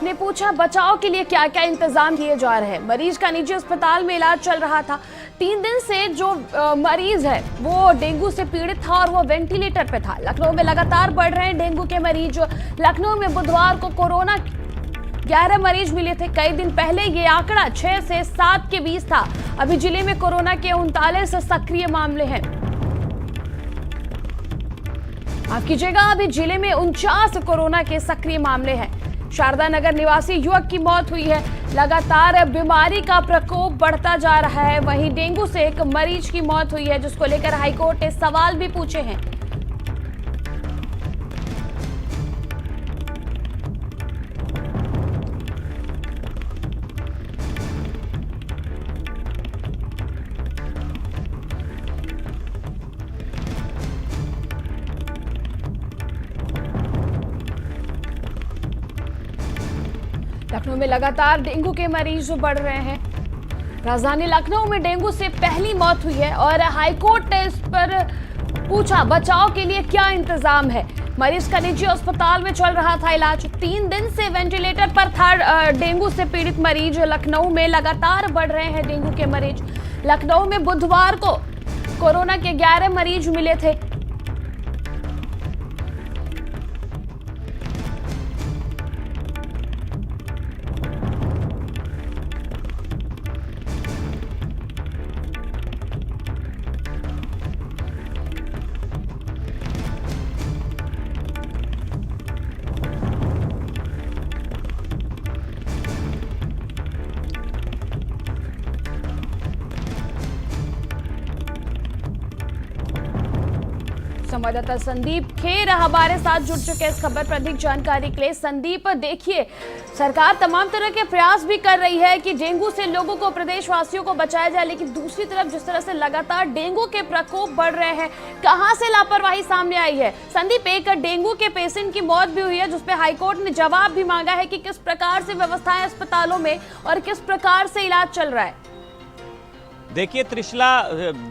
ने पूछा बचाव के लिए क्या क्या इंतजाम किए जा रहे हैं। मरीज का निजी अस्पताल में इलाज चल रहा था। 3 दिन से जो मरीज है वो डेंगू से पीड़ित था और वो वेंटिलेटर पे था। लखनऊ में लगातार बढ़ रहे हैं डेंगू के मरीज। लखनऊ में बुधवार को कोरोना 11 मरीज मिले थे। कई दिन पहले ये आंकड़ा 6 से 7 के बीच था। अभी जिले में कोरोना के 39 सक्रिय मामले हैं। माफ कीजिएगा, अभी जिले में 49 कोरोना के सक्रिय मामले हैं। शारदा नगर निवासी युवक की मौत हुई है। लगातार बीमारी का प्रकोप बढ़ता जा रहा है। वहीं डेंगू से एक मरीज की मौत हुई है, जिसको लेकर हाईकोर्ट ने सवाल भी पूछे हैं। लखनऊ में लगातार डेंगू के मरीज बढ़ रहे हैं। राजधानी लखनऊ में डेंगू से पहली मौत हुई है और हाईकोर्ट ने इस पर पूछा बचाव के लिए क्या इंतजाम है। मरीज का निजी अस्पताल में चल रहा था इलाज। 3 दिन से वेंटिलेटर पर था डेंगू से पीड़ित मरीज। लखनऊ में लगातार बढ़ रहे हैं डेंगू के मरीज। लखनऊ में बुधवार को कोरोना के 11 मरीज मिले थे। संवाददाता संदीप खेर हमारे साथ जुड़ चुके हैं इस खबर पर अधिक जानकारी के लिए। संदीप, देखिए, सरकार तमाम तरह के प्रयास भी कर रही है कि डेंगू से लोगों को, प्रदेशवासियों को बचाया जाए, लेकिन दूसरी तरफ जिस तरह से लगातार डेंगू के प्रकोप बढ़ रहे हैं, कहां से लापरवाही सामने आई है? संदीप, एक डेंगू के पेशेंट की मौत भी हुई है, जिसपे हाईकोर्ट ने जवाब भी मांगा है कि किस प्रकार से व्यवस्थाएं अस्पतालों में और किस प्रकार से इलाज चल रहा है। देखिए त्रिशला,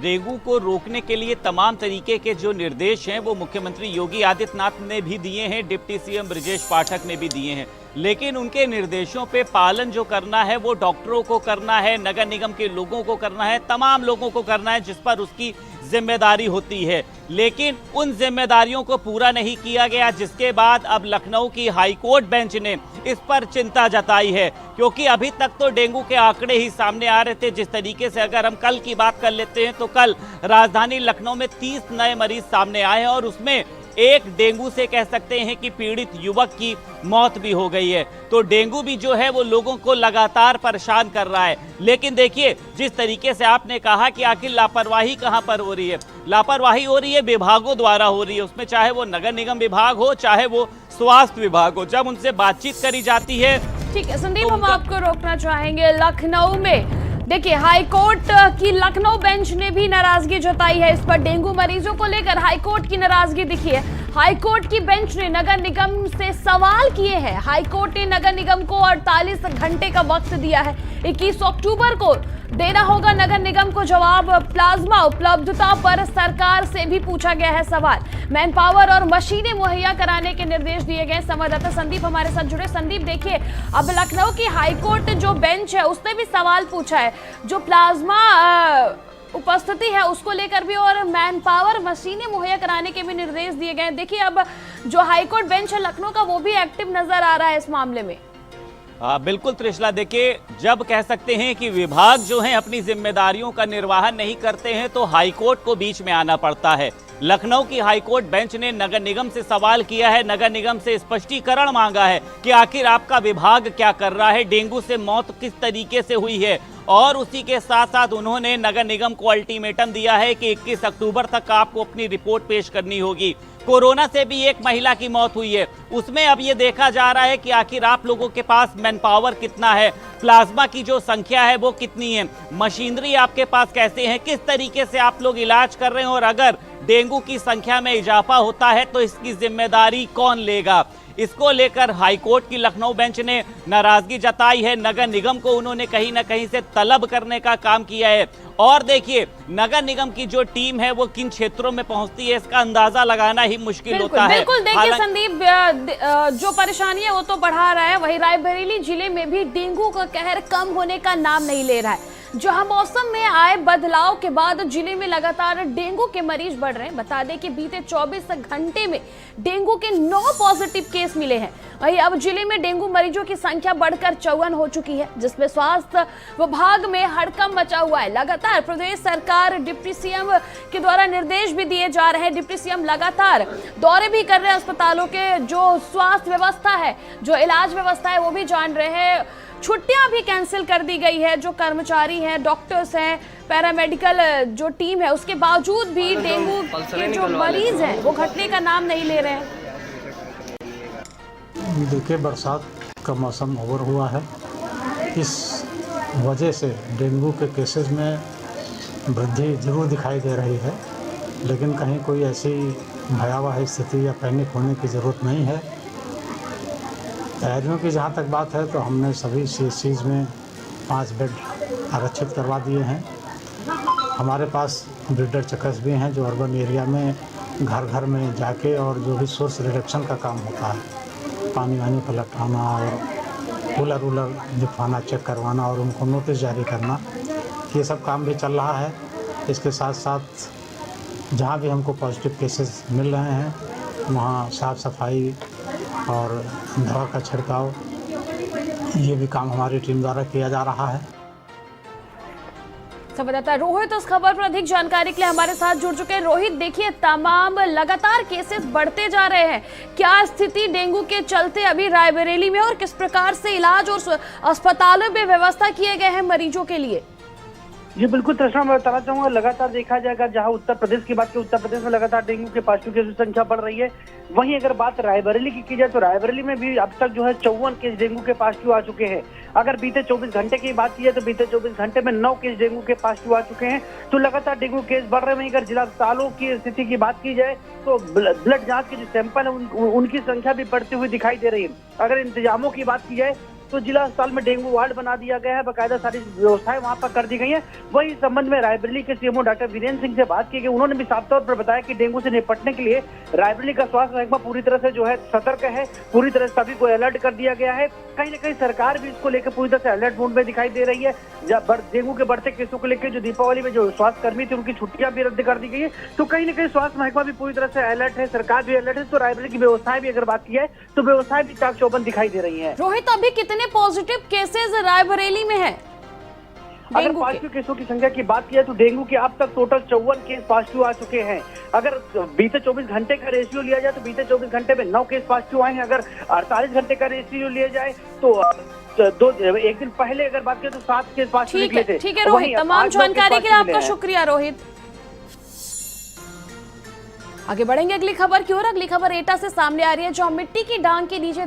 डेंगू को रोकने के लिए तमाम तरीके के जो निर्देश हैं वो मुख्यमंत्री योगी आदित्यनाथ ने भी दिए हैं, डिप्टी सीएम ब्रजेश पाठक ने भी दिए हैं, लेकिन उनके निर्देशों पे पालन जो करना है वो डॉक्टरों को करना है, नगर निगम के लोगों को करना है, तमाम लोगों को करना है जिस पर उसकी जिम्मेदारी होती है। लेकिन उन जिम्मेदारियों को पूरा नहीं किया गया, जिसके बाद अब लखनऊ की हाईकोर्ट बेंच ने इस पर चिंता जताई है, क्योंकि अभी तक तो डेंगू के आंकड़े ही सामने आ रहे थे। जिस तरीके से अगर हम कल की बात कर लेते हैं तो कल राजधानी लखनऊ में 30 नए मरीज सामने आए हैं और उसमें एक डेंगू से कह सकते हैं कि पीड़ित युवक की मौत भी हो गई है। तो डेंगू भी जो है वो लोगों को लगातार परेशान कर रहा है। लेकिन देखिए, जिस तरीके से आपने कहा कि आखिर लापरवाही कहां पर हो रही है, लापरवाही हो रही है विभागों द्वारा हो रही है, उसमें चाहे वो नगर निगम विभाग हो, चाहे वो स्वास्थ्य विभाग हो। जब उनसे बातचीत करी जाती है। ठीक है संदीप, हम आपको रोकना चाहेंगे। लखनऊ में देखिए, हाईकोर्ट की लखनऊ बेंच ने भी नाराजगी जताई है इस पर। डेंगू मरीजों को लेकर हाईकोर्ट की नाराजगी दिखी है। हाईकोर्ट की बेंच ने नगर निगम से सवाल किए हैं। हाईकोर्ट ने नगर निगम को 48 घंटे का वक्त दिया है। 21 अक्टूबर को देना होगा नगर निगम को जवाब। प्लाज्मा उपलब्धता पर सरकार से भी पूछा गया है सवाल। मैन पावर और मशीनें मुहैया कराने के निर्देश दिए गए। संवाददाता संदीप हमारे साथ जुड़े। संदीप, देखिए, अब लखनऊ की हाईकोर्ट जो बेंच है उसने भी सवाल पूछा है, जो प्लाज्मा उपस्थिति है उसको लेकर भी, और मैन पावर मशीनें मुहैया कराने के भी निर्देश दिए गए। देखिए, अब जो हाईकोर्ट बेंच है लखनऊ का वो भी एक्टिव नजर आ रहा है इस मामले में। बिल्कुल त्रिशला, देखिए, जब कह सकते हैं कि विभाग जो है अपनी जिम्मेदारियों का निर्वहन नहीं करते हैं तो हाईकोर्ट को बीच में आना पड़ता है। लखनऊ की हाईकोर्ट बेंच ने नगर निगम से सवाल किया है, नगर निगम से स्पष्टीकरण मांगा है कि आखिर आपका विभाग क्या कर रहा है, डेंगू से मौत किस तरीके से हुई है, और उसी के साथ साथ उन्होंने नगर निगम को अल्टीमेटम दिया है कि 21 अक्टूबर तक आपको अपनी रिपोर्ट पेश करनी होगी। कोरोना से भी एक महिला की मौत हुई है, उसमें अब ये देखा जा रहा है कि आखिर आप लोगों के पास मैन पावर कितना है, प्लाज्मा की जो संख्या है वो कितनी है, मशीनरी आपके पास कैसे है, किस तरीके से आप लोग इलाज कर रहे हैं, और अगर डेंगू की संख्या में इजाफा होता है तो इसकी जिम्मेदारी कौन लेगा। इसको लेकर हाईकोर्ट की लखनऊ बेंच ने नाराजगी जताई है। नगर निगम को उन्होंने कहीं ना कहीं से तलब करने का काम किया है। और देखिए, नगर निगम की जो टीम है वो किन क्षेत्रों में पहुंचती है इसका अंदाजा लगाना ही मुश्किल होता है। बिल्कुल, देखिए संदीप, जो परेशानी है वो तो बढ़ा रहा है, वही रायबरेली जिले में भी डेंगू का कहर कम होने का नाम नहीं ले रहा है। जहां मौसम में आए बदलाव के बाद जिले में लगातार डेंगू के मरीज बढ़ रहे हैं। बता दें कि बीते 24 घंटे में डेंगू के 9 पॉजिटिव केस मिले हैं। वहीं अब जिले में डेंगू मरीजों की संख्या बढ़कर 54 हो चुकी है, जिसमें स्वास्थ्य विभाग में हड़कंप मचा हुआ है। लगातार प्रदेश सरकार, डिप्टी सीएम के द्वारा निर्देश भी दिए जा रहे हैं। डिप्टी सीएम लगातार दौरे भी कर रहे हैं, अस्पतालों के जो स्वास्थ्य व्यवस्था है, जो इलाज व्यवस्था है वो भी जान रहे हैं। छुट्टियां भी कैंसिल कर दी गई है। जो कर्मचारी हैं, डॉक्टर्स हैं, पैरामेडिकल जो टीम है, उसके बावजूद भी डेंगू के जो मरीज हैं वो घटने का नाम नहीं ले रहे हैं। देखिए, बरसात का मौसम ओवर हुआ है, इस वजह से डेंगू के केसेस में वृद्धि जरूर दिखाई दे रही है, लेकिन कहीं कोई ऐसी भयावह स्थिति या पैनिक होने की ज़रूरत नहीं है। तैयारियों की जहाँ तक बात है तो हमने सभी CHCs में 5 बेड आरक्षित करवा दिए हैं। हमारे पास ब्रीडर चेकर्स भी हैं जो अर्बन एरिया में घर घर में जाके और जो भी सोर्स रिडक्शन का काम होता है, पानी वानी पलटाना और कूलर वूलर दिखवाना, चेक करवाना और उनको नोटिस जारी करना, ये सब काम भी चल रहा है। इसके साथ साथ जहाँ भी हमको पॉजिटिव केसेस मिल रहे हैं वहाँ साफ़ सफाई और दवा का छिड़काव, ये भी काम हमारी टीम द्वारा किया जा रहा है। संवाददाता रोहित इस खबर पर अधिक जानकारी के लिए हमारे साथ जुड़ चुके हैं। रोहित, देखिए, तमाम लगातार केसेस बढ़ते जा रहे हैं। क्या स्थिति डेंगू के चलते अभी रायबरेली में और किस प्रकार से इलाज और अस्पतालों में व्यवस्था किए गए हैं मरीजों के लिए? जी बिल्कुल तृष्णा, मैं बताना चाहूंगा, लगातार देखा जाएगा जहां उत्तर प्रदेश की बात की, उत्तर प्रदेश में लगातार डेंगू के पॉजिटिव केस की संख्या बढ़ रही है। वहीं अगर बात रायबरेली की जाए तो रायबरेली में भी अब तक जो है 54 केस डेंगू के पॉजिटिव आ चुके हैं। अगर बीते 24 घंटे की बात की जाए तो बीते 24 घंटे में 9 केस डेंगू के पॉजिटिव आ चुके हैं। तो लगातार डेंगू केस बढ़ रहे हैं। वहीं अगर जिला अस्पतालों की स्थिति की बात की जाए तो ब्लड जाँच के जो सैंपल है उनकी संख्या भी बढ़ती हुई दिखाई दे रही है। अगर इंतजामों की बात की जाए तो जिला अस्पताल में डेंगू वार्ड बना दिया गया है, बाकायदा सारी व्यवस्थाएं वहां पर कर दी गई है। वही इस संबंध में रायबरेली के सीएमओ डॉक्टर वीरेंद्र सिंह से बात की गई। उन्होंने भी साफ तौर पर बताया कि डेंगू से निपटने के लिए रायबरेली का स्वास्थ्य महकमा पूरी तरह से जो है सतर्क है, पूरी तरह से सभी को अलर्ट कर दिया गया है। कहीं ना कहीं सरकार भी इसको लेकर पूरी तरह से अलर्ट मोड में दिखाई दे रही है। जब डेंगू के बढ़ते केसों को लेकर जो दीपावली में जो स्वास्थ्य कर्मी थे उनकी छुट्टियां भी रद्द कर दी गई है। तो कहीं ना कहीं स्वास्थ्य महकमा भी पूरी तरह से अलर्ट है, सरकार भी अलर्ट है। तो रायबरेली की व्यवस्थाएं भी अगर बात की जाए तो व्यवस्थाएं भी चाक चौबंद दिखाई दे रही है। रोहित, अभी कितने पॉजिटिव केसेस रायबरेली में है? अगर पॉजिटिव केसों की संख्या की बात की जाए तो डेंगू के अब तक टोटल 54 केस पॉजिटिव आ चुके हैं। अगर बीते 24 घंटे का रेशियो लिया जाए तो बीते 24 घंटे में 9 केस पॉजिटिव आए हैं। अगर 48 घंटे का रेशियो लिया जाए तो एक दिन पहले अगर बात करें तो 7 केस पॉजिटिव निकले थे। ठीक है रोहित, तमाम जानकारी के लिए आपका शुक्रिया रोहित। आगे बढ़ेंगे अगली खबर की ओर। अगली खबर एटा से सामने आ रही है, जहां मिट्टी की डांग के नीचे